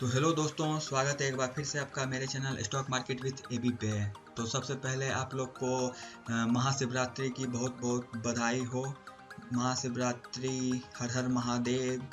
तो हेलो दोस्तों, स्वागत है एक बार फिर से आपका मेरे channel stock market with AB पे। तो सबसे पहले आप लोग को महाशिवरात्रि की बहुत बहुत बधाई हो। महाशिवरात्रि, हर हर महादेव।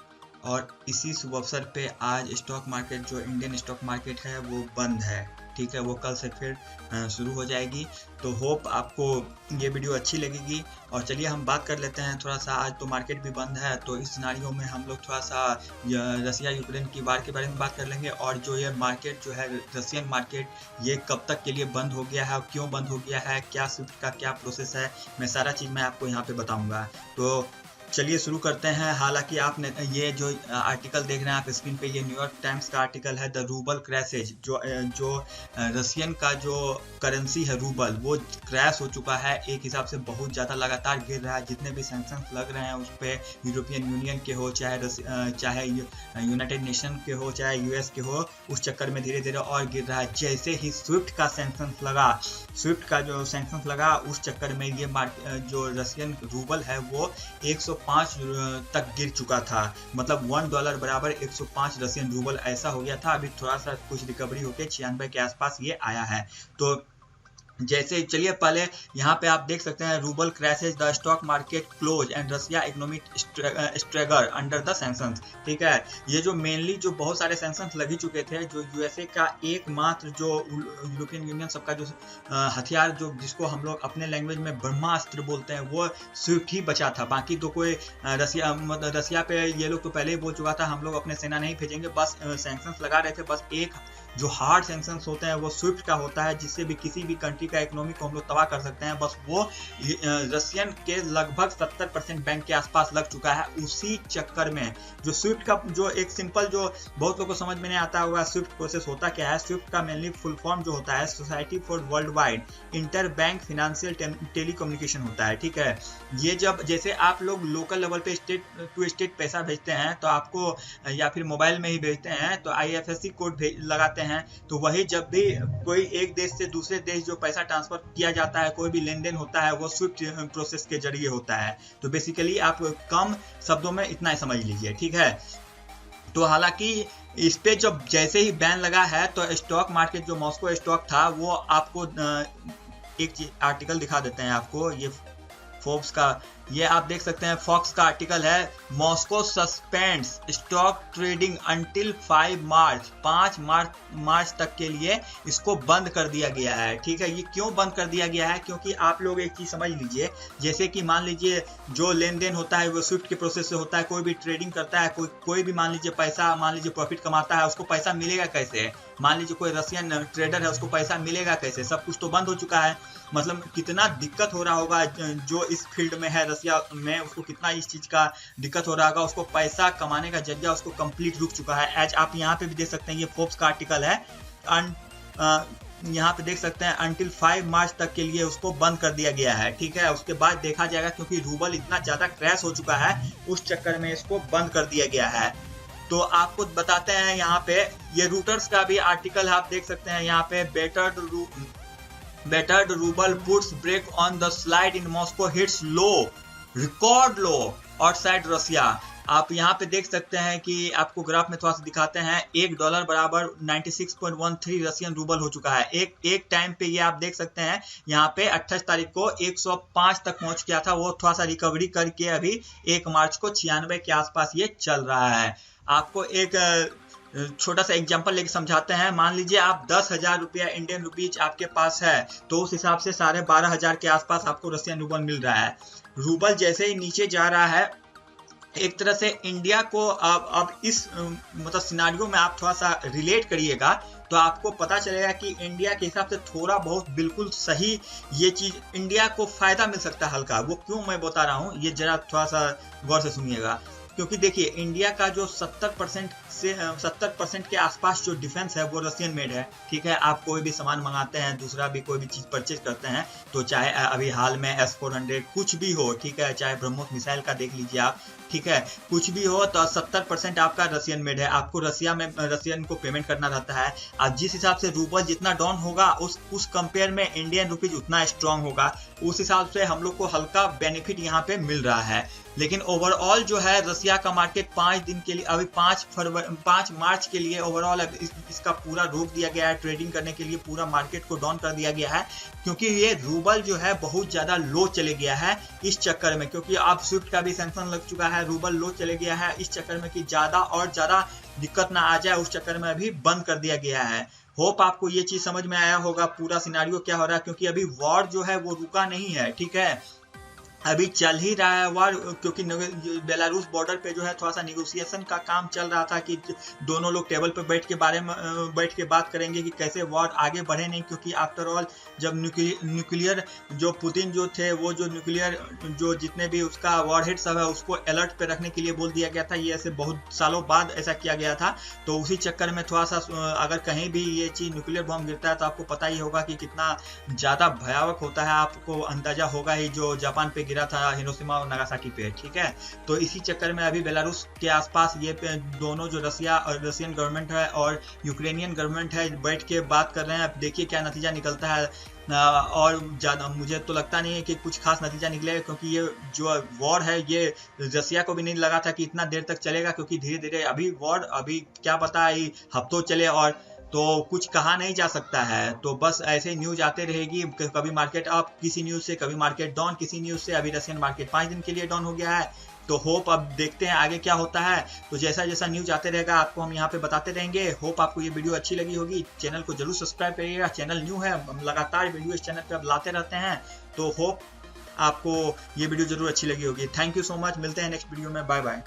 और इसी शुभ अवसर पे आज स्टॉक मार्केट, जो इंडियन स्टॉक मार्केट है, वो बंद है। ठीक है, वो कल से फिर शुरू हो जाएगी। तो होप आपको ये वीडियो अच्छी लगेगी। और चलिए हम बात कर लेते हैं थोड़ा सा। आज तो मार्केट भी बंद है, तो इस सिनारियो में हम लोग थोड़ा सा रसिया यूक्रेन की वार के बारे में बात कर लेंगे। और जो ये मार्केट जो है, रसियन मार्केट, ये कब तक के लिए बंद हो गया है और क्यों बंद हो गया है, क्या स्विफ्ट का क्या प्रोसेस है, मैं सारा चीज़ मैं आपको यहाँ पे बताऊँगा। तो चलिए शुरू करते हैं। हालांकि आपने ये जो आर्टिकल देख रहे हैं आप स्क्रीन पे, ये न्यूयॉर्क टाइम्स का आर्टिकल है। द रूबल क्रैशेज, जो रसियन का जो करेंसी है रूबल, वो क्रैश हो चुका है। एक हिसाब से बहुत ज़्यादा लगातार गिर रहा है। जितने भी सैंक्शंस लग रहे हैं उस पर, यूरोपियन यूनियन के हो, चाहे यूनाइटेड नेशन के हो, चाहे यूएस के हो, उस चक्कर में धीरे धीरे और गिर रहा है। जैसे ही स्विफ्ट का सैंक्शंस लगा, उस चक्कर में ये जो रसियन रूबल है वो 105 तक गिर चुका था। मतलब $1 बराबर 105 रसियन रूबल ऐसा हो गया था। अभी थोड़ा सा कुछ रिकवरी होकर 96 के आसपास ये आया है। तो जैसे चलिए पहले यहाँ पे आप देख सकते हैं, rouble crashes, the stock market close and Russia economic struggle under the sanctions. ठीक है, ये जो मेनली जो बहुत सारे सैंक्शंस लग ही चुके थे। जो यूएसए का एकमात्र जो यूरोपियन यूनियन सबका जो हथियार, जो जिसको हम लोग अपने लैंग्वेज में ब्रह्मास्त्र बोलते हैं, वो स्विफ्ट ही बचा था। बाकी तो कोई रसिया पे ये लोग तो पहले ही बोल चुका था, हम लोग अपने सेना नहीं भेजेंगे। बस सैंक्शंस लगा रहे थे। बस एक जो हार्ड सैंक्शंस होते हैं वो स्विफ्ट का होता है, जिससे भी किसी भी कंट्री का इकोनॉमी को हम लोग तबाह कर सकते हैं। बस वो रसियन के लगभग 70% बैंक के आसपास लग चुका है। उसी चक्कर में जो स्विफ्ट का जो एक सिंपल, जो बहुत लोगों को समझ में नहीं आता होगा, स्विफ्ट प्रोसेस होता क्या है। स्विफ्ट का मेनली फुल फॉर्म जो होता है, society for world wide inter bank financial telecommunication होता है। ठीक है, ये जब जैसे आप लोग लोकल लेवल पे स्टेट टू स्टेट पैसा भेजते हैं, तो आपको या फिर मोबाइल में ही भेजते हैं, तो IFSC कोड लगाते हैं। तो वही जब भी कोई एक देश से दूसरे देश जो पैसा ट्रांसफर किया जाता है, कोई भी लेन देन होता है, वो स्विफ्ट प्रोसेस के जरिए होता है। तो बेसिकली आप कम शब्दों में इतना ही समझ लीजिए। ठीक है, तो हालांकि इस पे जब जैसे ही बैन लगा है, तो स्टॉक मार्केट, जो मॉस्को स्टॉक था, वो आपको एक आर्टिकल दिखा देते हैं आपको। ये फोर्ब्स का, ये आप देख सकते हैं, फॉक्स का आर्टिकल है। Moscow suspends stock trading until 5 मार्च तक के लिए इसको बंद कर दिया गया है। ठीक है, ये क्यों बंद कर दिया गया है? क्योंकि आप लोग एक चीज समझ लीजिए, जैसे कि मान लीजिए जो लेन देन होता है वो स्विफ्ट के प्रोसेस से होता है। कोई भी ट्रेडिंग करता है, कोई भी मान लीजिए पैसा, मान लीजिए प्रॉफिट कमाता है, उसको पैसा मिलेगा कैसे? मान लीजिए कोई रसियन ट्रेडर है, उसको पैसा मिलेगा कैसे? सब कुछ तो बंद हो चुका है। मतलब कितना दिक्कत हो रहा होगा जो इस फील्ड में है रसिया में, उसको कितना इस चीज का दिक्कत हो रहा होगा। उसको पैसा कमाने का जरिया उसको कंप्लीट रुक चुका है। एज आप यहाँ पे भी देख सकते हैं, ये फोर्ब्स का आर्टिकल है। यहाँ पे देख सकते हैं अंटिल 5 मार्च तक के लिए उसको बंद कर दिया गया है। ठीक है, उसके बाद देखा जाएगा, क्योंकि रूबल इतना ज्यादा क्रैश हो चुका है, उस चक्कर में इसको बंद कर दिया गया है। तो आपको बताते हैं यहाँ पे, ये रूटर्स का भी आर्टिकल आप देख सकते हैं यहाँ पे। Battered rouble puts brake on the slide in Moscow hits low, record low outside Russia. आप यहाँ पे देख सकते हैं कि आपको ग्राफ में थोड़ा सा दिखाते हैं, $1 बराबर 96.13 रसियन रूबल हो चुका है। एक टाइम पे ये आप देख सकते हैं यहाँ पे 28 तारीख को 105 तक पहुंच गया था। वो थोड़ा सा रिकवरी करके अभी 1 मार्च को 96 के आसपास ये चल रहा है। आपको एक छोटा सा एग्जांपल लेके समझाते हैं। मान लीजिए आप 10,000 रुपया इंडियन रुपीज आपके पास है, तो उस हिसाब से 12,500 के आसपास आपको रसियन रूबल मिल रहा है। रूबल जैसे ही नीचे जा रहा है, एक तरह से इंडिया को अब इस मतलब सिनारियो में आप थोड़ा सा रिलेट करिएगा, तो आपको पता चलेगा कि इंडिया के हिसाब से थोड़ा बहुत बिल्कुल सही ये चीज इंडिया को फायदा मिल सकता है हल्का। वो क्यों मैं बता रहा हूँ, ये जरा थोड़ा सा गौर से सुनिएगा। क्योंकि देखिए, इंडिया का जो 70% के आसपास जो डिफेंस है वो रसियन मेड है। ठीक है, आप कोई भी सामान मंगाते हैं, दूसरा भी कोई भी चीज परचेज करते हैं, तो चाहे अभी हाल में S-400 कुछ भी हो, ठीक है, चाहे ब्रह्मोस मिसाइल का देख लीजिए आप, ठीक है, कुछ भी हो, तो 70% आपका रसियन मेड है। आपको रसिया में रसियन को पेमेंट करना रहता है। अब जिस हिसाब से रूबल जितना डाउन होगा, उस कंपेयर में इंडियन रुपीज उतना स्ट्रांग होगा। उस हिसाब से हम लोग को हल्का बेनिफिट यहाँ पे मिल रहा है। लेकिन ओवरऑल जो है रसिया का मार्केट 5 दिन के लिए, अभी 5 5 मार्च के लिए ओवरऑल इसका पूरा रोक दिया गया है, ट्रेडिंग करने के लिए पूरा मार्केट को डाउन कर दिया गया है, क्योंकि ये रूबल जो है बहुत ज़्यादा लो चले गया है इस चक्कर में, क्योंकि अब स्विफ्ट का भी सैंक्शन लग चुका है, रूबल लो चले गया है इस चक्कर में कि ज़्यादा और ज़्यादा दिक्कत ना आ जाए, उस चक्कर में अभी बंद कर दिया गया है। होप आपको ये चीज़ समझ में आया होगा पूरा सिनारियो क्या हो रहा है, क्योंकि अभी वॉर जो है वो रुका नहीं है, ठीक है, अभी चल ही रहा है वॉर, क्योंकि बेलारूस बॉर्डर पे जो है थोड़ा सा निगोशिएशन का काम चल रहा था कि दोनों लोग टेबल पे बैठ के बात करेंगे कि कैसे वॉर आगे बढ़े नहीं, क्योंकि आफ्टर ऑल जब न्यूक्लियर जो पुतिन जो थे वो जो न्यूक्लियर जो जितने भी उसका वॉर हेड सब है उसको अलर्ट पे रखने के लिए बोल दिया गया था, ये ऐसे बहुत सालों बाद ऐसा किया गया था, तो उसी चक्कर में थोड़ा सा अगर कहीं भी ये चीज़ न्यूक्लियर बॉम्ब गिरता है तो आपको पता ही होगा कि कितना ज़्यादा भयावह होता है, आपको अंदाजा होगा ही जो जापान पे गिरा था हिरोशिमा और नागासाकी पे, ठीक है। तो इसी चक्कर में अभी बेलारूस के आसपास ये दोनों जो रशियन गवर्नमेंट है और यूक्रेनियन गवर्नमेंट है बैठ के बात कर रहे हैं, अब देखिए क्या नतीजा निकलता है, और ज़्यादा मुझे तो लगता नहीं है कि कुछ खास नतीजा निकलेगा, क्योंकि ये जो वॉर है ये रसिया को भी नहीं लगा था कि इतना देर तक चलेगा, क्योंकि धीरे धीरे अभी वॉर अभी क्या पता है हफ्तों चले, और तो कुछ कहा नहीं जा सकता है, तो बस ऐसे ही न्यूज आते रहेगी, कभी मार्केट अप किसी न्यूज़ से, कभी मार्केट डाउन किसी न्यूज़ से, अभी रशियन मार्केट 5 दिन के लिए डाउन हो गया है, तो होप अब देखते हैं आगे क्या होता है, तो जैसा जैसा न्यूज आते रहेगा आपको हम यहाँ पे बताते रहेंगे। होप आपको ये वीडियो अच्छी लगी होगी, चैनल को जरूर सब्सक्राइब करिएगा, चैनल न्यू है, हम लगातार वीडियो इस चैनल पे अब लाते रहते हैं, तो होप आपको ये वीडियो जरूर अच्छी लगी होगी। थैंक यू सो मच, मिलते हैं नेक्स्ट वीडियो में, बाय बाय।